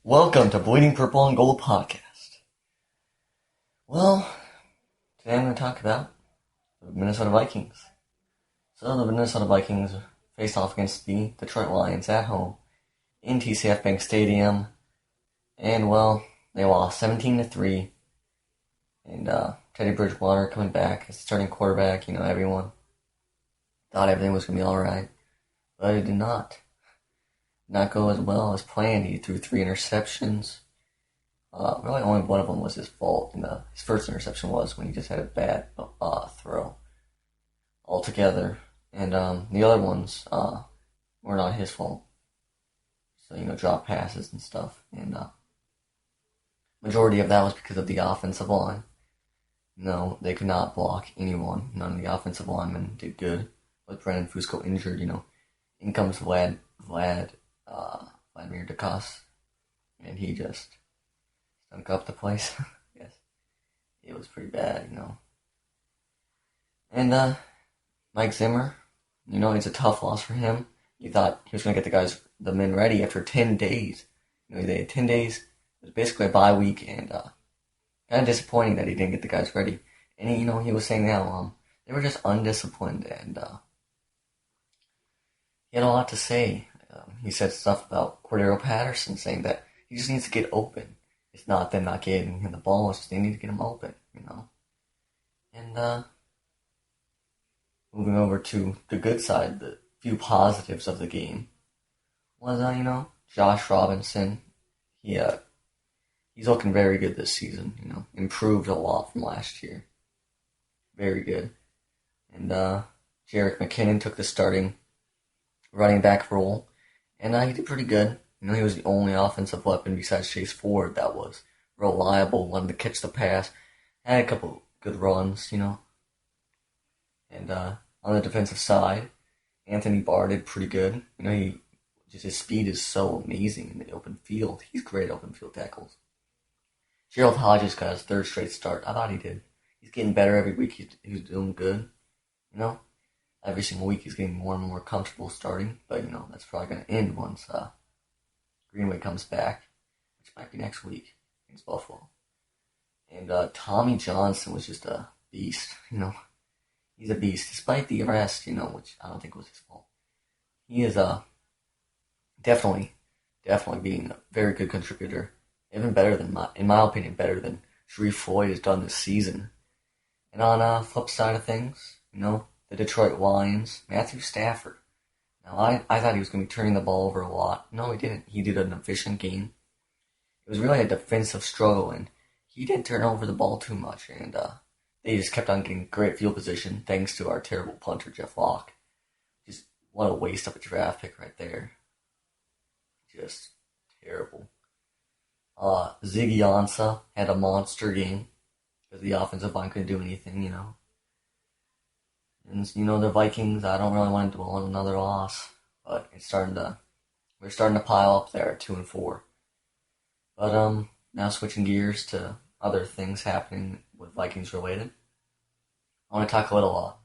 Welcome to Bleeding Purple and Gold Podcast. Well, today I'm going to talk about the Minnesota Vikings. So the Minnesota Vikings faced off against the Detroit Lions at home in TCF Bank Stadium, and well, they lost 17-3. And Teddy Bridgewater coming back as starting quarterback. Everyone thought everything was going to be all right, but it did not go as well as planned. He threw 3 interceptions. Really only one of them was his fault. And his first interception was when he just had a bad throw altogether. And the other ones were not his fault. So, drop passes and stuff. And majority of that was because of the offensive line. No, they could not block anyone. None of the offensive linemen did good. With Brendan Fusco injured, in comes Vladimir DeCoste, and he just stunk up the place. Yes, it was pretty bad, And Mike Zimmer, it's a tough loss for him. You thought he was going to get the men ready after 10 days. They had 10 days. It was basically a bye week, and kind of disappointing that he didn't get the guys ready. And he was saying now, they were just undisciplined, and he had a lot to say. He said stuff about Cordero Patterson, saying that he just needs to get open. It's not them not getting him the ball, it's just they need to get him open, And moving over to the good side, the few positives of the game was, Josh Robinson. He's looking very good this season, improved a lot from last year. Very good. And Jerick McKinnon took the starting running back role, and he did pretty good. He was the only offensive weapon besides Chase Ford that was reliable, wanted to catch the pass, had a couple good runs, And on the defensive side, Anthony Barr did pretty good. His speed is so amazing in the open field. He's great open field tackles. Gerald Hodges got his 3rd straight start. I thought he did. He's getting better every week. He's doing good, Every single week he's getting more and more comfortable starting, but that's probably going to end once Greenway comes back, which might be next week against Buffalo. And Tommy Johnson was just a beast, He's a beast, despite the arrest, which I don't think was his fault. He is definitely being a very good contributor, even better than, in my opinion, better than Sharif Floyd has done this season. And on flip side of things, the Detroit Lions, Matthew Stafford. Now, I thought he was going to be turning the ball over a lot. No, he didn't. He did an efficient game. It was really a defensive struggle, and he didn't turn over the ball too much. And they just kept on getting great field position thanks to our terrible punter, Jeff Locke. Just what a waste of a draft pick right there. Just terrible. Ziggy Ansah had a monster game because the offensive line couldn't do anything, And, the Vikings, I don't really want to dwell on another loss, but we're starting to pile up there at 2-4. But, now switching gears to other things happening with Vikings related. I want to talk a little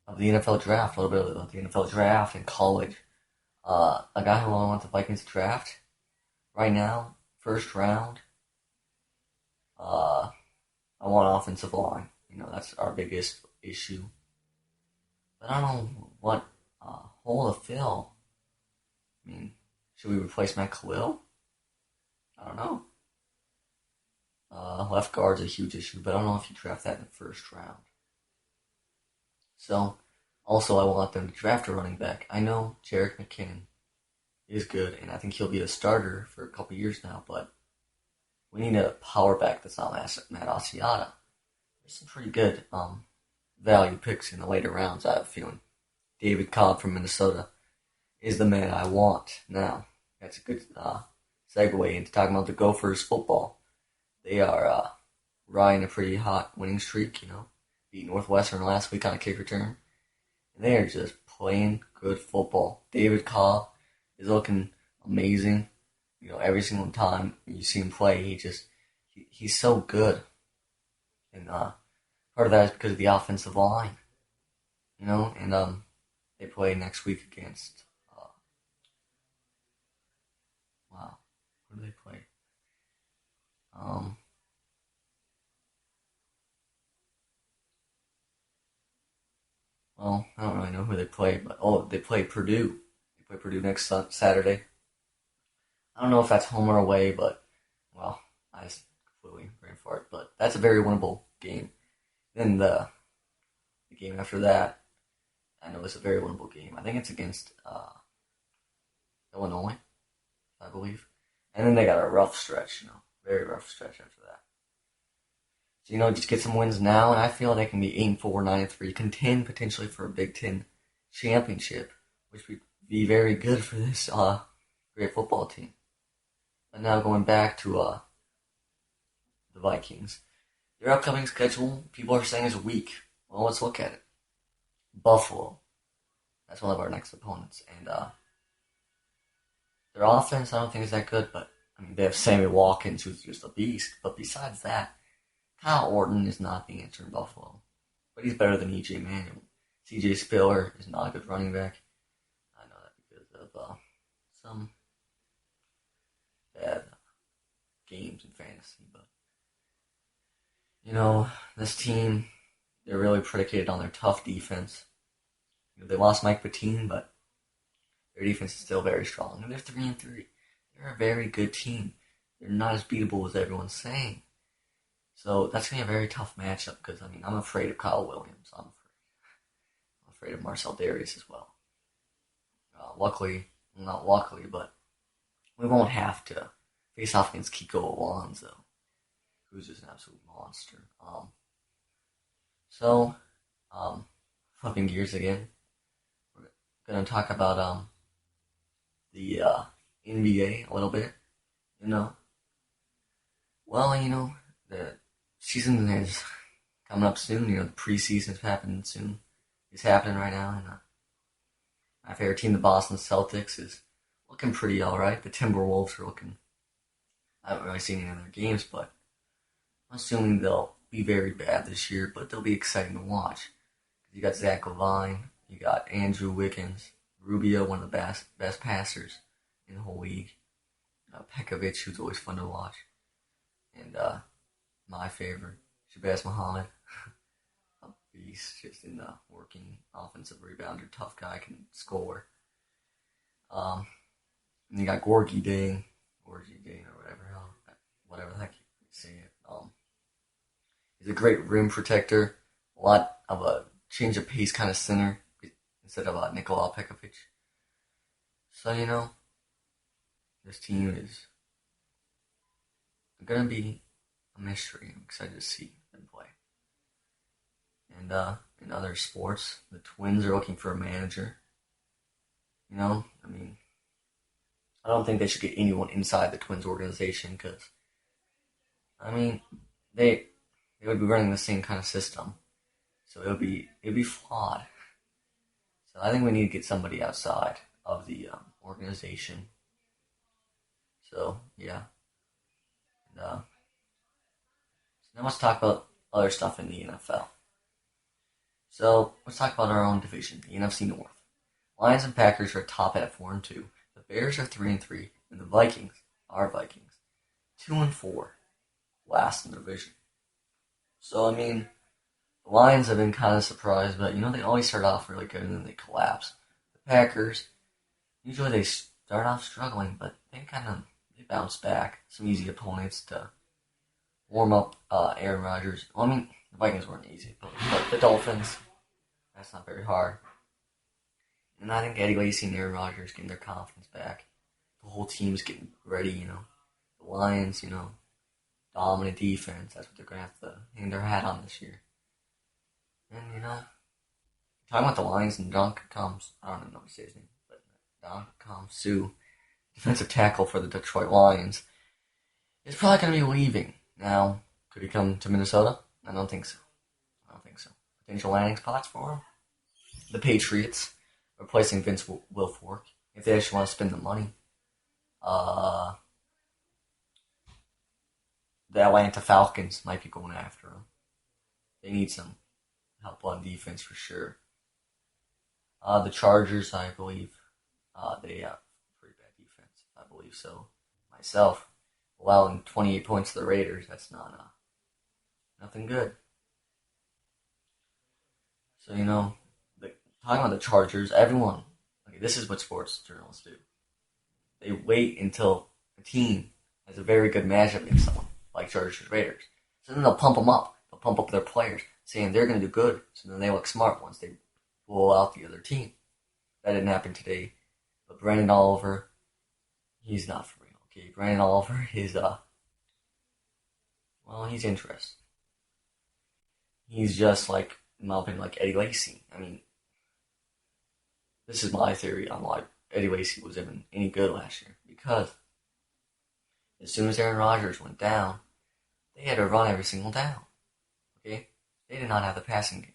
of the NFL draft, a little bit of the NFL draft in college. A guy who I want the Vikings to draft right now, 1st round, I want offensive line. That's our biggest issue. But I don't know what hole to fill. I mean, should we replace Matt Khalil? I don't know. Left guard's a huge issue, but I don't know if you draft that in the 1st round. So, also I want them to draft a running back. I know Jerick McKinnon is good, and I think he'll be a starter for a couple years now, but we need a power back that's not Matt Asiata. There's some pretty good value picks in the later rounds, I have a feeling. David Cobb from Minnesota is the man I want. Now, that's a good segue into talking about the Gophers football. They are riding a pretty hot winning streak, Beat Northwestern last week on a kick return. And they are just playing good football. David Cobb is looking amazing. Every single time you see him play, he's so good. And part of that is because of the offensive line. And they play next week against, who do they play? Um, well, I don't really know who they play, but they play Purdue. They play Purdue next Saturday. I don't know if that's home or away, but well, I just completely brain fart. But that's a very winnable game. Then the game after that, I know it's a very winnable game. I think it's against Illinois, I believe. And then they got a rough stretch, very rough stretch after that. So, just get some wins now, and I feel they can be 8-4, 9-3, contend potentially for a Big Ten championship, which would be very good for this great football team. But now going back to the Vikings, their upcoming schedule, people are saying is weak. Well, let's look at it. Buffalo, that's one of our next opponents, and their offense I don't think is that good, but I mean they have Sammy Watkins who's just a beast. But besides that, Kyle Orton is not the answer in Buffalo, but he's better than E.J. Manuel. C.J. Spiller is not a good running back. I know that because of some bad games in fantasy, but this team, they're really predicated on their tough defense. They lost Mike Patine, but their defense is still very strong, and they're 3-3. They're a very good team. They're not as beatable as everyone's saying. So that's going to be a very tough matchup because, I'm afraid of Kyle Williams. I'm afraid of Marcel Darius as well. Not luckily, but we won't have to face off against Kiko Alonso, who's just an absolute monster. Flipping gears again, we're going to talk about the NBA a little bit. The season is coming up soon. The preseason is happening soon. It's happening right now, and my favorite team, the Boston Celtics, is looking pretty alright. The Timberwolves are looking. I haven't really seen any of their games, but I'm assuming they'll be very bad this year, but they'll be exciting to watch. You got Zach LaVine, you got Andrew Wiggins, Rubio, one of the best passers in the whole league. Pekovic, who's always fun to watch, and my favorite, Shabazz Muhammad, a beast, just in the working offensive rebounder, tough guy, can score. And you got Gorgie Dane, or whatever the heck you say it. He's a great rim protector, a lot of a change of pace kind of center instead of Nikola Pekovic. So this team is gonna be a mystery. I'm excited to see them play. And in other sports, the Twins are looking for a manager. I don't think they should get anyone inside the Twins organization because, they would be running the same kind of system, so it'd be flawed. So I think we need to get somebody outside of the organization. So yeah, and, so now let's talk about other stuff in the NFL. So let's talk about our own division, the NFC North. Lions and Packers are top at 4-2. The Bears are 3-3, and the Vikings, our Vikings, 2-4, last in the division. So the Lions have been kind of surprised, but they always start off really good and then they collapse. The Packers, usually they start off struggling, but they bounce back. Some easy opponents to warm up Aaron Rodgers. The Vikings weren't easy, but the Dolphins, that's not very hard. And I think Eddie Lacy and Aaron Rodgers getting their confidence back. The whole team's getting ready, The Lions, dominant defense. That's what they're going to have to hang their hat on this year. And, talking about the Lions and Don Combs, I don't know how to say his name, but Don Combs, defensive tackle for the Detroit Lions, is probably going to be leaving. Now, could he come to Minnesota? I don't think so. Potential landing spots for him? The Patriots, replacing Vince Wilfork, if they actually want to spend the money. The Atlanta Falcons might be going after him. They need some help on defense for sure. The Chargers, I believe, they have pretty bad defense. I believe so myself. allowing 28 points to the Raiders. That's not nothing good. So talking about the Chargers, everyone. Okay, this is what sports journalists do. They wait until a team has a very good matchup against someone, like Chargers Raiders. So then they'll pump them up. They'll pump up their players, saying they're going to do good. So then they look smart once they blow out the other team. That didn't happen today. But Brandon Oliver, he's not for real. Okay, Brandon Oliver is he's interesting. He's just like, in my opinion, like Eddie Lacy. I mean, this is my theory on why Eddie Lacy was even any good last year. Because as soon as Aaron Rodgers went down, they had to run every single down. Okay? They did not have the passing game.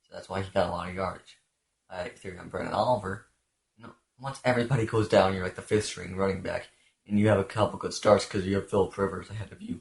So that's why he got a lot of yardage. I have a theory on Brandon Oliver. Once everybody goes down, you're like the fifth string running back, and you have a couple good starts because you have Philip Rivers ahead of you